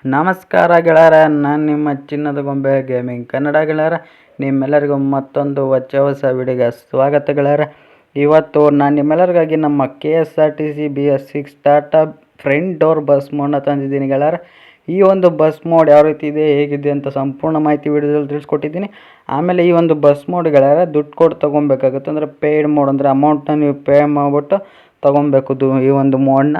ನಮಸ್ಕಾರ ಗೆಳೆಯರ, ನಾನು ನಿಮ್ಮ ಚಿನ್ನದ ಗೊಂಬೆ ಗೇಮಿಂಗ್ ಕನ್ನಡ ಗೆಳೆಯರ. ನಿಮ್ಮೆಲ್ಲರಿಗೂ ಮತ್ತೊಂದು ಹೊಸ ವಿಡಿಯೋಗೆ ಸ್ವಾಗತ ಗೆಳೆಯರ. ಇವತ್ತು ನಾನು ನಿಮ್ಮೆಲ್ಲರಿಗಾಗಿ ನಮ್ಮ KSRTC BS6 Tata front door bus ಮೋಡನ್ನ ತಂದಿದ್ದೀನಿ ಗೆಳೆಯರ. ಈ ಒಂದು ಬಸ್ ಮೋಡ್ ಯಾವ ರೀತಿ ಇದೆ, ಹೇಗಿದೆ ಅಂತ ಸಂಪೂರ್ಣ ಮಾಹಿತಿ ವಿಡಿಯೋದಲ್ಲಿ ತಿಳಿಸ್ಕೊಟ್ಟಿದ್ದೀನಿ. ಆಮೇಲೆ ಈ ಒಂದು ಬಸ್ ಮೋಡ್ ಗೆಳೆಯರ ದುಡ್ಡು ಕೊಟ್ಟು ತೊಗೊಬೇಕಾಗುತ್ತೆ. ಅಂದರೆ ಪೇಯ್ಡ್ ಮೋಡ್, ಅಂದರೆ ಅಮೌಂಟನ್ನ ನೀವು ಪೇ ಮಾಡಿಬಿಟ್ಟು ತೊಗೊಬೇಕು. ಈ ಒಂದು ಮೋಡನ್ನ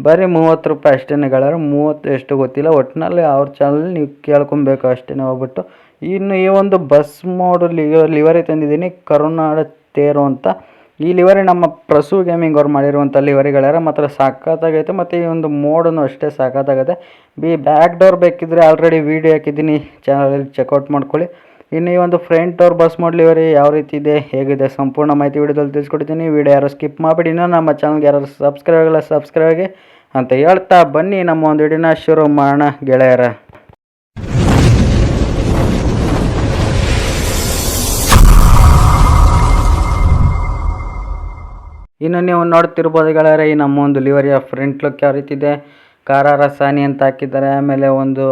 ಬರೀ 30 ರೂಪಾಯಿ ಅಷ್ಟೇ ಗೆಳೆಯರು. 30 ಎಷ್ಟು ಗೊತ್ತಿಲ್ಲ, ಒಟ್ಟಿನಲ್ಲಿ ಅವ್ರ ಚಾನಲ್ ನೀವು ಕೇಳ್ಕೊಬೇಕು ಅಷ್ಟೇ ಹೋಗ್ಬಿಟ್ಟು. ಇನ್ನು ಈ ಒಂದು ಬಸ್ ಮೋಡ್ ಲಿವರಿ ತಂದಿದ್ದೀನಿ, ಕರುನಾಡ ತೇರು ಅಂತ. ಈ ಲಿವರಿ ನಮ್ಮ ಪ್ರಸು ಗೇಮಿಂಗ್ ಅವ್ರು ಮಾಡಿರುವಂಥ ಲಿವರಿ ಗೆಳೆಯರ. ಮಾತ್ರ ಸಖತ್ತಾಗೈತೆ. ಮತ್ತು ಈ ಒಂದು ಮೋಡನ್ನು ಅಷ್ಟೇ ಸಖತ್ತಾಗತ್ತೆ. ಬ್ಯಾಕ್ ಡೋರ್ ಬೇಕಿದ್ದರೆ ಆಲ್ರೆಡಿ ವೀಡಿಯೋ ಹಾಕಿದ್ದೀನಿ, ಚಾನಲಲ್ಲಿ ಚೆಕ್ಔಟ್ ಮಾಡ್ಕೊಳ್ಳಿ. ಇನ್ನು ಈ ಒಂದು front door bus mode livery ಯಾವ ರೀತಿ ಇದೆ, ಹೇಗಿದೆ ಸಂಪೂರ್ಣ ಮಾಹಿತಿ ವಿಡಿಯೋದಲ್ಲಿ ತಿಳಿಸ್ಕೊಡ್ತೀನಿ. ವಿಡಿಯೋ ಯಾರು ಸ್ಕಿಪ್ ಮಾಡಿಬಿಡಿ. ಇನ್ನೂ ನಮ್ಮ ಚಾನಲ್ಗೆ ಯಾರು ಸಬ್ಸ್ಕ್ರೈಬ್ ಆಗಿ ಅಂತ ಹೇಳ್ತಾ ಬನ್ನಿ ನಮ್ಮ ಒಂದು ವಿಡಿಯೋನ ಶುರು ಮಾಡೋಣ ಗೆಳೆಯರ. ಇನ್ನು ನೀವು ನೋಡ್ತಿರ್ಬೋದು ಗೆಳೆಯರೆ, ಈ ನಮ್ಮ ಒಂದು ಲಿವರಿಯ ಫ್ರಂಟ್ ಲುಕ್ ಯಾವ ರೀತಿ ಇದೆ. ಕಾರಾರ ಸಾನಿ ಅಂತ ಹಾಕಿದ್ದಾರೆ. ಆಮೇಲೆ ಒಂದು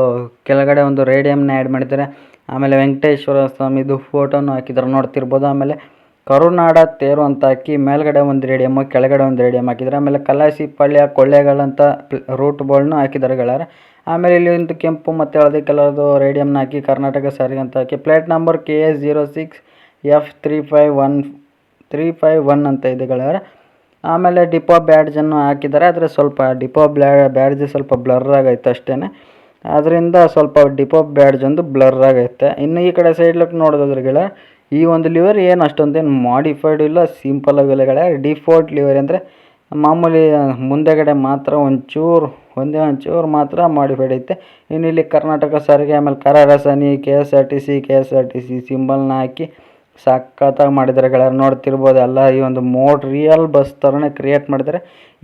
ಕೆಳಗಡೆ ಒಂದು ರೇಡಿಯಮ್ನ ಆ್ಯಡ್ ಮಾಡಿದ್ದಾರೆ. ಆಮೇಲೆ ವೆಂಕಟೇಶ್ವರ ಸ್ವಾಮಿದು ಫೋಟೋನು ಹಾಕಿದ್ದಾರೆ, ನೋಡ್ತಿರ್ಬೋದು. ಆಮೇಲೆ ಕರುನಾಡ ತೇರು ಅಂತ ಹಾಕಿ ಮೇಲ್ಗಡೆ ಒಂದು ರೇಡಿಯಮ್ಮು, ಕೆಳಗಡೆ ಒಂದು ರೇಡಿಯಮ್ ಹಾಕಿದ್ದಾರೆ. ಆಮೇಲೆ ಕಲಾಸಿ ಪಳ್ಯ ಕೊಳ್ಳೇಗಳಂತ ರೂಟ್ ಬೋರ್ಡ್ನು ಹಾಕಿದ್ದಾರೆ ಗೆಳೆಯರೆ. ಆಮೇಲೆ ಇಲ್ಲಿ ಒಂದು ಕೆಂಪು ಮತ್ತು ಹಳದಿ ಕಲರ್ದು ರೇಡಿಯಮ್ನ ಹಾಕಿ ಕರ್ನಾಟಕ ಸಾರಿಗೆ ಅಂತ ಹಾಕಿ ಪ್ಲೇಟ್ ನಂಬರ್ KS06F351 ಅಂತ ಇದೆ ಗೆಳೆಯರೆ. ಆಮೇಲೆ ಡಿಪೋ ಬ್ಯಾಡ್ಜನ್ನು ಹಾಕಿದ್ದಾರೆ. ಆದರೆ ಸ್ವಲ್ಪ ಡಿಪೋ ಬ್ಯಾಡ್ಜ್ ಸ್ವಲ್ಪ ಬ್ಲರ್ ಆಗೈತೆ ಅಷ್ಟೇ, ಅದರಿಂದ ಸ್ವಲ್ಪ ಡಿಪೋ ಬ್ಯಾಡ್ಜ್ ಒಂದು ಬ್ಲರ್ ಆಗೈತೆ. ಇನ್ನು ಈ ಕಡೆ ಸೈಡ್ ಲುಕ್ ನೋಡೋದಾದ್ರೆ ಗೆಳೆಯರೆ, ಈ ಒಂದು ಲಿವರಿ ಏನು ಅಷ್ಟೊಂದೇನು ಮಾಡಿಫೈಡ್ ಇಲ್ಲ, ಸಿಂಪಲ್ ಆಗಿಲ್ಲ ಗೆಳೆಯರೆ. ಡಿಫಾಲ್ಟ್ ಲಿವರಿ ಅಂದರೆ ಮಾಮೂಲಿ ಮುಂದೆಗಡೆ ಮಾತ್ರ ಒಂದೇ ಒಂಚೂರು ಮಾತ್ರ ಮಾಡಿಫೈಡ್ ಐತೆ. ಇನ್ನು ಇಲ್ಲಿ ಕರ್ನಾಟಕ ಸಾರಿಗೆ, ಆಮೇಲೆ ಕರಾರಸಾನಿ, KSRTC ಸಿಂಬಲ್ನ ಹಾಕಿ ಸಖತ್ತಾಗಿ ಮಾಡಿದ್ದಾರೆ ಗೆಳೆಯರು. ನೋಡ್ತಿರ್ಬೋದು ಎಲ್ಲ ಈ ಒಂದು ಮೋಡ್ ರಿಯಲ್ ಬಸ್ ಥರನೇ ಕ್ರಿಯೇಟ್ ಮಾಡಿದ್ದಾರೆ.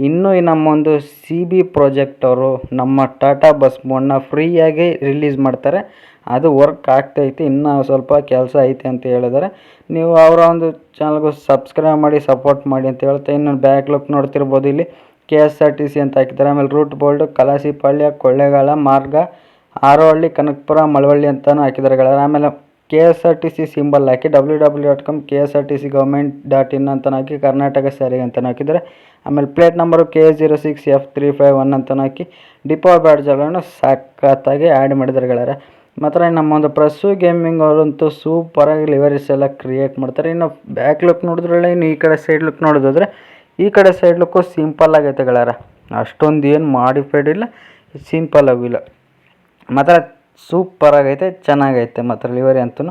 ಇನ್ನೂ ಈ ನಮ್ಮ ಒಂದು CB ಪ್ರಾಜೆಕ್ಟ್ ಅವರು ನಮ್ಮ ಟಾಟಾ ಬಸ್ ಮೋಡನ್ನ ಫ್ರೀಯಾಗಿ ರಿಲೀಸ್ ಮಾಡ್ತಾರೆ. ಅದು ವರ್ಕ್ ಆಗ್ತೈತಿ, ಇನ್ನೂ ಸ್ವಲ್ಪ ಕೆಲಸ ಐತೆ ಅಂತ ಹೇಳಿದ್ದಾರೆ. ನೀವು ಅವರ ಒಂದು ಚಾನಲ್ಗೂ ಸಬ್ಸ್ಕ್ರೈಬ್ ಮಾಡಿ ಸಪೋರ್ಟ್ ಮಾಡಿ ಅಂತ ಹೇಳ್ತಾ, ಇನ್ನು ಬ್ಯಾಕ್ ಲುಕ್ ನೋಡ್ತಿರ್ಬೋದು. ಇಲ್ಲಿ KSRTC ಅಂತ ಹಾಕಿದ್ದಾರೆ. ಆಮೇಲೆ ರೂಟ್ ಬೋರ್ಡು ಕಲಾಸಿಪಾಳ್ಯ, ಕೊಳ್ಳೇಗಾಲ ಮಾರ್ಗ, ಹಾರೋಹಳ್ಳಿ, ಕನಕಪುರ, ಮಳವಳ್ಳಿ ಅಂತಲೂ ಹಾಕಿದ್ದಾರೆ ಗೆಳೆಯರೆ. ಆಮೇಲೆ KSRTC ಸಿಂಬಲ್ ಹಾಕಿ www.com KSRTCgovernment.in ಅಂತ ಹಾಕಿ ಕರ್ನಾಟಕ ಸಾರಿಗೆ ಅಂತ ಹಾಕಿದ್ದಾರೆ. ಆಮೇಲೆ ಪ್ಲೇಟ್ ನಂಬರು K06F351 ಅಂತ ಹಾಕಿ ಡಿಪೋ ಬ್ಯಾಡ್ಜ್ಗಳನ್ನು ಸಖತ್ತಾಗಿ ಆ್ಯಡ್ ಮಾಡಿದ್ದಾರೆ ಗೆಳೆಯರೆ. ಮಾತ್ರ ನಮ್ಮ ಒಂದು ಪ್ರಸು ಗೇಮಿಂಗ್ ಅವರಂತೂ ಸೂಪರಾಗಿ ಲಿವರೀಸ್ ಎಲ್ಲ ಕ್ರಿಯೇಟ್ ಮಾಡ್ತಾರೆ. ಇನ್ನು ಬ್ಯಾಕ್ ಲುಕ್ ನೋಡಿದ್ರಲ್ಲ, ಇನ್ನು ಈ ಕಡೆ ಸೈಡ್ ಲುಕ್ ನೋಡೋದಾದರೆ ಈ ಕಡೆ ಸೈಡ್ ಲುಕ್ಕು ಸಿಂಪಲ್ ಆಗೈತೆ ಗೆಳೆಯರೆ. ಅಷ್ಟೊಂದು ಏನು ಮಾಡಿಫೈಡ್ ಇಲ್ಲ, ಸಿಂಪಲ್ ಆಗಿಲ್ಲ. ಮಾತ್ರ ಸೂಪರಾಗೈತೆ, ಚೆನ್ನಾಗೈತೆ ಮಾತ್ರ ಲಿವರಿ ಅಂತೂ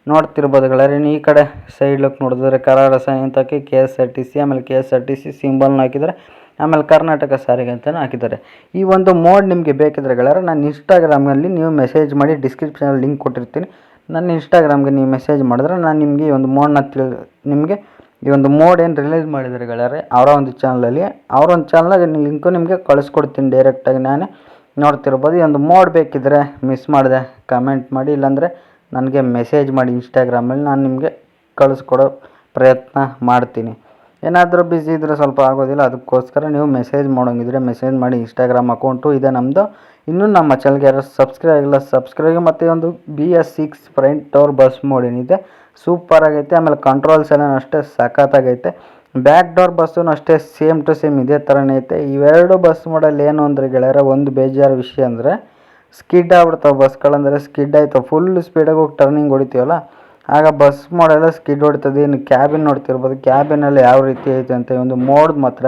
ನೋಡ್ತಿರ್ಬೋದು ಗೆಳೆಯರೆ. ಇನ್ನು ಈ ಕಡೆ ಸೈಡ್ ಲುಕ್ ನೋಡಿದ್ರೆ ಕರಾರಸಾನಿ ಅಂತ ಹಾಕಿ KSRTC, ಆಮೇಲೆ KSRTC ಸಿಂಬಲ್ನ ಹಾಕಿದ್ದಾರೆ. ಆಮೇಲೆ ಕರ್ನಾಟಕ ಸಾರಿಗೆ ಅಂತಲೂ ಹಾಕಿದ್ದಾರೆ. ಈ ಒಂದು ಮೋಡ್ ನಿಮಗೆ ಬೇಕಿದ್ರೆ ಗೆಳೆಯರೆ, ನಾನು ಇನ್ಸ್ಟಾಗ್ರಾಮಲ್ಲಿ ನೀವು ಮೆಸೇಜ್ ಮಾಡಿ, ಡಿಸ್ಕ್ರಿಪ್ಷನಲ್ಲಿ ಲಿಂಕ್ ಕೊಟ್ಟಿರ್ತೀನಿ. ನನ್ನ ಇನ್ಸ್ಟಾಗ್ರಾಮ್ಗೆ ನೀವು ಮೆಸೇಜ್ ಮಾಡಿದ್ರೆ ನಾನು ನಿಮಗೆ ಈ ಒಂದು ಮೋಡನ್ನ ನಿಮಗೆ ಈ ಒಂದು ಮೋಡ್ ಏನು ರಿಲೀಸ್ ಮಾಡಿದ್ದಾರೆ ಗೆಳೆಯರೆ ಅವರ ಒಂದು ಚಾನಲಲ್ಲಿ, ಅವರ ಒಂದು ಚಾನಲ್ಗೆ ಲಿಂಕು ನಿಮಗೆ ಕಳಿಸ್ಕೊಡ್ತೀನಿ ಡೈರೆಕ್ಟಾಗಿ ನಾನೇ. ನೋಡ್ತಿರ್ಬೋದು. ಈ ಒಂದು ಮೋಡ್ ಬೇಕಿದ್ದರೆ ಮಿಸ್ ಮಾಡಿದೆ ಕಮೆಂಟ್ ಮಾಡಿ, ಇಲ್ಲಾಂದರೆ ನನಗೆ ಮೆಸೇಜ್ ಮಾಡಿ ಇನ್ಸ್ಟಾಗ್ರಾಮಲ್ಲಿ, ನಾನು ನಿಮಗೆ ಕಳಿಸ್ಕೊಡೋ ಪ್ರಯತ್ನ ಮಾಡ್ತೀನಿ. ಏನಾದರೂ ಬ್ಯುಸಿ ಇದ್ದರೆ ಸ್ವಲ್ಪ ಆಗೋದಿಲ್ಲ, ಅದಕ್ಕೋಸ್ಕರ ನೀವು ಮೆಸೇಜ್ ಮಾಡೋಂಗಿದ್ರೆ ಮೆಸೇಜ್ ಮಾಡಿ. ಇನ್ಸ್ಟಾಗ್ರಾಮ್ ಅಕೌಂಟು ಇದೆ ನಮ್ಮದು. ಇನ್ನೂ ನಮ್ಮ ಚಾನಲ್ಗೆ ಯಾರು ಸಬ್ಸ್ಕ್ರೈಬ್ ಮತ್ತು ಒಂದು BS6 front door bus mode ಏನಿದೆ ಸೂಪರಾಗೈತೆ. ಆಮೇಲೆ ಕಂಟ್ರೋಲ್ಸ್ ಎಲ್ಲ ಅಷ್ಟೇ ಸಖತ್ತಾಗೈತೆ. ಬ್ಯಾಕ್ ಡೋರ್ ಬಸ್ಸೂ ಅಷ್ಟೇ ಸೇಮ್ ಟು ಸೇಮ್ ಇದೇ ಥರನೇ ಐತೆ. ಇವೆರಡು ಬಸ್ ಮಾಡಲ್ ಏನು ಅಂದರೆ ಗೆಳೆಯರ, ಒಂದು ಬೇಜಾರು ವಿಷಯ ಅಂದರೆ ಸ್ಕಿಡ್ ಆಗ್ಬಿಡ್ತಾವೆ ಬಸ್ಗಳಂದರೆ. ಸ್ಕಿಡ್ ಆಯ್ತಾವೆ, ಫುಲ್ ಸ್ಪೀಡಾಗಿ ಹೋಗಿ ಟರ್ನಿಂಗ್ ಹೊಡಿತೀವಲ್ಲ, ಆಗ ಬಸ್ ಮೋಡೆಲ್ಲ ಸ್ಕಿಡ್ ಹೊಡಿತದೆ. ಇನ್ನು ಕ್ಯಾಬಿನ್ ನೋಡ್ತಿರ್ಬೋದು, ಕ್ಯಾಬಿನಲ್ಲಿ ಯಾವ ರೀತಿ ಐತೆ ಅಂತ. ಒಂದು ಮೋಡ್ ಮಾತ್ರ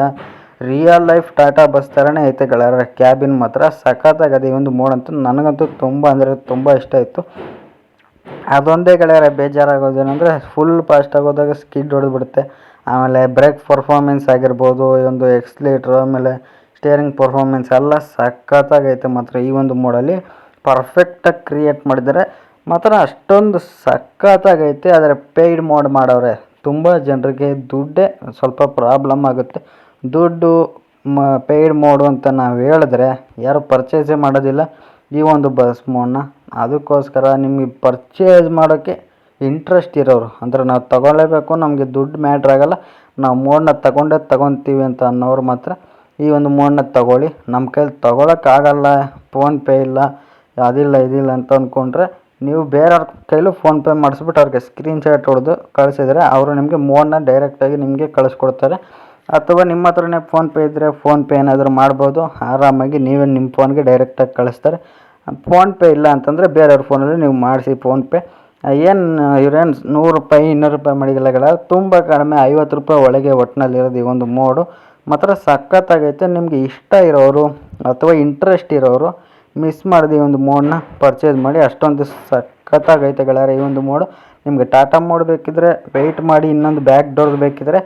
ರಿಯಲ್ ಲೈಫ್ ಟಾಟಾ ಬಸ್ ಥರನೇ ಐತೆ ಗೆಳೆಯರ. ಕ್ಯಾಬಿನ್ ಮಾತ್ರ ಸಖತ್ತಾಗದೆ. ಈ ಒಂದು ಮೋಡ್ ಅಂತೂ ನನಗಂತೂ ತುಂಬ ಅಂದರೆ ತುಂಬ ಇಷ್ಟ ಆಯಿತು. ಅದೊಂದೇ ಗೆಳೆಯರ ಬೇಜಾರಾಗೋದೇನೆಂದರೆ ಫುಲ್ ಫಾಸ್ಟ್ ಆಗೋದಾಗ ಸ್ಕಿಡ್ ಹೊಡೆದ್ಬಿಡುತ್ತೆ. ಆಮೇಲೆ ಬ್ರೇಕ್ ಪರ್ಫಾರ್ಮೆನ್ಸ್ ಆಗಿರ್ಬೋದು, ಈ ಒಂದು ಎಕ್ಸ್ಲೇಟ್ರ್, ಆಮೇಲೆ ಸ್ಟೇರಿಂಗ್ ಪರ್ಫಾರ್ಮೆನ್ಸ್ ಎಲ್ಲ ಸಖತ್ತಾಗೈತೆ. ಮಾತ್ರ ಈ ಒಂದು ಮೋಡಲ್ಲಿ ಪರ್ಫೆಕ್ಟಾಗಿ ಕ್ರಿಯೇಟ್ ಮಾಡಿದ್ದಾರೆ. ಮಾತ್ರ ಅಷ್ಟೊಂದು ಸಖತ್ತಾಗೈತೆ. ಆದರೆ ಪೇಯ್ಡ್ ಮೋಡ್ ಮಾಡೋರೆ ತುಂಬ ಜನರಿಗೆ ದುಡ್ಡೇ ಸ್ವಲ್ಪ ಪ್ರಾಬ್ಲಮ್ ಆಗುತ್ತೆ. ದುಡ್ಡು ಪೇಯ್ಡ್ ಮೋಡು ಅಂತ ನಾವು ಹೇಳಿದ್ರೆ ಯಾರು ಪರ್ಚೇಸೇ ಮಾಡೋದಿಲ್ಲ ಈ ಒಂದು ಬಸ್ ಮೋಡನ್ನ. ಅದಕ್ಕೋಸ್ಕರ ನಿಮಗೆ ಪರ್ಚೇಸ್ ಮಾಡೋಕ್ಕೆ ಇಂಟ್ರೆಸ್ಟ್ ಇರೋರು, ಅಂದರೆ ನಾವು ತಗೊಳ್ಳೇಬೇಕು, ನಮಗೆ ದುಡ್ಡು ಮ್ಯಾಟ್ರ್ ಆಗೋಲ್ಲ, ನಾವು ಮೋಡನ್ನ ತಗೊತೀವಿ ಅಂತ ಅನ್ನೋರು ಮಾತ್ರ ಈ ಒಂದು ಮೋಡನ್ನ ತಗೊಳ್ಳಿ. ನಮ್ಮ ಕೈಲಿ ತೊಗೊಳಕ್ಕಾಗಲ್ಲ, ಫೋನ್ಪೇ ಇಲ್ಲ, ಅದಿಲ್ಲ ಇದಿಲ್ಲ ಅಂತ ಅಂದ್ಕೊಂಡ್ರೆ ನೀವು ಬೇರೆಯವ್ರ ಕೈಲೂ ಫೋನ್ಪೇ ಮಾಡಿಸ್ಬಿಟ್ಟು ಅವ್ರಿಗೆ ಸ್ಕ್ರೀನ್ಶಾಟ್ ಹೊಡೆದು ಕಳಿಸಿದರೆ ಅವರು ನಿಮಗೆ ಮೋಡನ್ನ ಡೈರೆಕ್ಟಾಗಿ ನಿಮಗೆ ಕಳಿಸ್ಕೊಡ್ತಾರೆ. ಅಥವಾ ನಿಮ್ಮ ಹತ್ರನೇ ಫೋನ್ಪೇ ಇದ್ದರೆ ಫೋನ್ಪೇ ಏನಾದರೂ ಮಾಡ್ಬೋದು. ಆರಾಮಾಗಿ ನೀವೇ ನಿಮ್ಮ ಫೋನ್ಗೆ ಡೈರೆಕ್ಟಾಗಿ ಕಳಿಸ್ತಾರೆ. ಫೋನ್ಪೇ ಇಲ್ಲ ಅಂತಂದರೆ ಬೇರೆಯವ್ರ ಫೋನಲ್ಲಿ ನೀವು ಮಾಡಿಸಿ ಫೋನ್ಪೇ. ಏನು ಇವ್ರೇನು ₹100 ₹200 ಮಾಡಿಲ್ಲ, ತುಂಬ ಕಡಿಮೆ ₹50 ಒಳಗೆ ಒಟ್ಟಿನಲ್ಲಿರೋದು ಈ ಒಂದು ಮೋಡು. ಮಾತ್ರ ಸಖತ್ತಾಗೈತೆ. ನಿಮಗೆ ಇಷ್ಟ ಇರೋರು ಅಥವಾ ಇಂಟ್ರೆಸ್ಟ್ ಇರೋರು ಮಿಸ್ ಮಾಡಿದೆ ಈ ಒಂದು ಮೋಡನ್ನ ಪರ್ಚೇಸ್ ಮಾಡಿ. ಅಷ್ಟೊಂದು ಸಖತ್ತಾಗೈತೆ ಗೆಳೆಯರೆ ಈ ಒಂದು ಮೋಡು. ನಿಮಗೆ ಟಾಟಾ ಮೋಡ್ ಬೇಕಿದ್ದರೆ ವೆಯ್ಟ್ ಮಾಡಿ, ಇನ್ನೊಂದು ಬ್ಯಾಕ್ ಡೋರ್ದು ಬೇಕಿದ್ದರೆ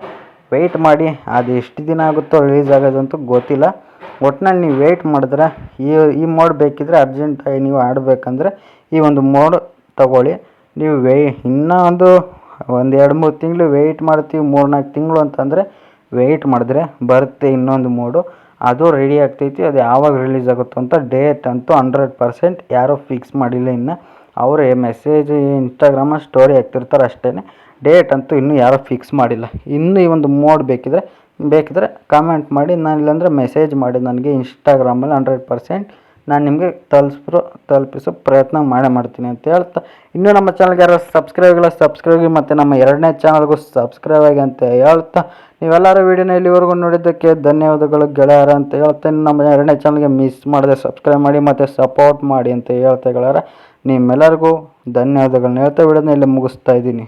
ವೆಯ್ಟ್ ಮಾಡಿ. ಅದು ಎಷ್ಟು ದಿನ ಆಗುತ್ತೋ ರಿಲೀಸ್ ಆಗೋದಂತೂ ಗೊತ್ತಿಲ್ಲ. ಒಟ್ಟಿನಲ್ಲಿ ನೀವು ವೆಯ್ಟ್ ಮಾಡಿದ್ರೆ ಈ ಮೋಡ್ ಬೇಕಿದ್ದರೆ ಅರ್ಜೆಂಟಾಗಿ ನೀವು ಆಡಬೇಕಂದ್ರೆ ಈ ಒಂದು ಮೋಡ್ ತಗೊಳ್ಳಿ. ನೀವು ಇನ್ನೂ ಒಂದು 2-3 ತಿಂಗಳು ವೆಯ್ಟ್ ಮಾಡ್ತೀವಿ, 3-4 ತಿಂಗಳು ಅಂತಂದರೆ ವೆಯ್ಟ್ ಮಾಡಿದ್ರೆ ಬರುತ್ತೆ ಇನ್ನೊಂದು ಮೋಡು. ಅದು ರೆಡಿ ಆಗ್ತೈತಿ. ಅದು ಯಾವಾಗ ರಿಲೀಸ್ ಆಗುತ್ತೋ ಅಂತ ಡೇಟ್ ಅಂತೂ 100% ಯಾರೂ ಫಿಕ್ಸ್ ಮಾಡಿಲ್ಲ ಇನ್ನು. ಅವರೇ ಮೆಸೇಜ್ ಇನ್ಸ್ಟಾಗ್ರಾಮ ಸ್ಟೋರಿ ಹಾಕ್ತಿರ್ತಾರೆ ಅಷ್ಟೇ. ಡೇಟ್ ಅಂತೂ ಇನ್ನೂ ಯಾರೂ ಫಿಕ್ಸ್ ಮಾಡಿಲ್ಲ. ಇನ್ನೂ ಈ ಒಂದು ಮೋಡ್ ಬೇಕಿದ್ರೆ ಕಾಮೆಂಟ್ ಮಾಡಿ, ನಾನು ಇಲ್ಲಾಂದರೆ ಮೆಸೇಜ್ ಮಾಡಿ ನನಗೆ ಇನ್ಸ್ಟಾಗ್ರಾಮಲ್ಲಿ 100% ನಾನು ನಿಮಗೆ ತಲುಪಿಸೋ ಪ್ರಯತ್ನ ಮಾಡ್ತೀನಿ ಅಂತ ಹೇಳ್ತಾ, ಇನ್ನೂ ನಮ್ಮ ಚಾನಲ್ಗೆ ಯಾರು ಸಬ್ಸ್ಕ್ರೈಬ್ ಮತ್ತು ನಮ್ಮ 2ನೇ ಚಾನಲ್ಗೂ ಸಬ್ಸ್ಕ್ರೈಬ್ ಆಗಿ ಅಂತ ಹೇಳ್ತಾ, ನೀವೆಲ್ಲರೂ ವೀಡಿಯೋನ ಇಲ್ಲಿವರೆಗೂ ನೋಡಿದ್ದಕ್ಕೆ ಧನ್ಯವಾದಗಳು ಗೆಳೆಯರ ಅಂತ ಹೇಳ್ತೇನೆ. ನಮ್ಮ 2ನೇ ಚಾನಲ್ಗೆ ಮಿಸ್ ಮಾಡದೆ ಸಬ್ಸ್ಕ್ರೈಬ್ ಮಾಡಿ ಮತ್ತು ಸಪೋರ್ಟ್ ಮಾಡಿ ಅಂತ ಹೇಳ್ತಾ ಗೆಳೆಯರ, ನಿಮ್ಮೆಲ್ಲರಿಗೂ ಧನ್ಯವಾದಗಳನ್ನ ಹೇಳ್ತಾ ವಿಡಿಯೋನ ಇಲ್ಲಿ ಮುಗಿಸ್ತಾ ಇದ್ದೀನಿ.